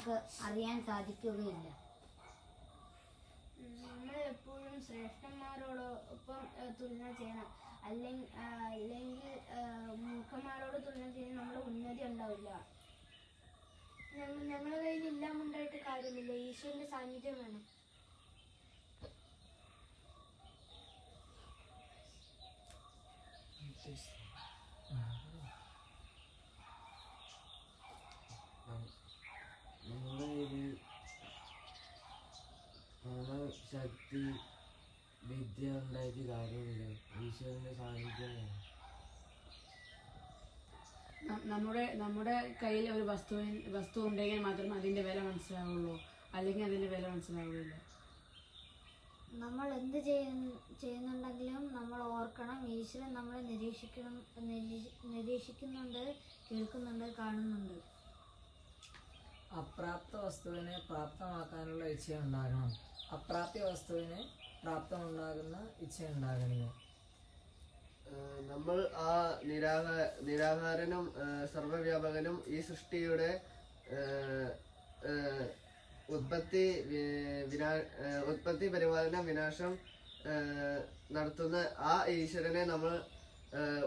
നമുക്ക് അറിയാൻ സാധിക്കുകയില്ല. നമ്മൾ എപ്പോഴും ശ്രേഷ്ഠന്മാരോടൊപ്പം തുലന ചെയ്യണം. അല്ലെങ്കിൽ മൂർഖന്മാരോട് തുലന ചെയ്യുന്ന നമ്മുടെ ഉന്നതി ഉണ്ടാവില്ല. ഞങ്ങളുടെ കയ്യിൽ എല്ലാം ഉണ്ടായിട്ട് കാര്യമില്ല. ഈശ്വരന്റെ സാന്നിധ്യം വേണം. നമ്മുടെ കയ്യിൽ ശക്തി വിദ്യ ഉണ്ടായിട്ട് കാര്യമില്ല. ഈശ്വരന്റെ സാന്നിധ്യം വേണം. നമ്മുടെ കയ്യിൽ ഒരു വസ്തു ഉണ്ടെങ്കിൽ മാത്രമേ അതിന്റെ വില മനസ്സിലാവുള്ളൂ, അല്ലെങ്കിൽ അതിന്റെ വില മനസ്സിലാവുകയില്ല. നമ്മൾ എന്ത് ചെയ്യുന്നുണ്ടെങ്കിലും നമ്മൾ ഓർക്കണം, ഈശ്വരൻ നമ്മളെ നിരീക്ഷിക്കുന്നുണ്ട്, കേൾക്കുന്നുണ്ട്, കാണുന്നുണ്ട്. അപ്രാപ്ത വസ്തുവിനെ പ്രാപ്തമാക്കാനുള്ള ഇച്ഛയുണ്ടാകണം. അപ്രാപ്യ വസ്തുവിനെ പ്രാപ്തമുണ്ടാകുന്ന ഇച്ഛയുണ്ടാകരുത്. നമ്മൾ ആ നിരാകാരനും സർവവ്യാപകനും ഈ സൃഷ്ടിയുടെ ഉത്പത്തി പരിപാലന വിനാശം നടത്തുന്ന ആ ഈശ്വരനെ നമ്മൾ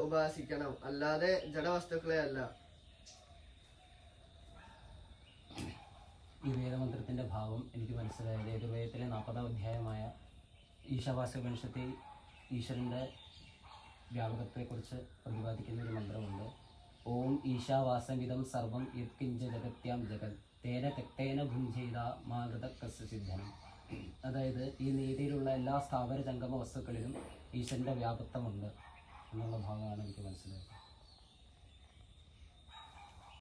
ഉപാസിക്കണം, അല്ലാതെ ജഡവസ്തുക്കളെ അല്ല. ഈ വേദമന്ത്രത്തിന്റെ ഭാവം എനിക്ക് മനസ്സിലായത് യജുർവേദത്തിലെ 40ാം അധ്യായമായ ഈശാവാസ്യോപനിഷത്തിൽ ഈശ്വരൻ്റെ വ്യാപകത്തെക്കുറിച്ച് പ്രതിപാദിക്കുന്ന ഒരു മന്ത്രമുണ്ട്. ഓം ഈശാവാസമിതം സർവം യത്കിഞ്ച ജഗത്യാം ജഗത് തേന തെക്തേന ഭുഞ്ചെയ്ത മാകൃത കസ്യസിദ്ധനം. അതായത് ഈ നീതിയിലുള്ള എല്ലാ സ്ഥാവര ജംഗമ വസ്തുക്കളിലും ഈശ്വരൻ്റെ വ്യാപത്വമുണ്ട് എന്നുള്ള ഭാഗമാണ് എനിക്ക് മനസ്സിലായത്.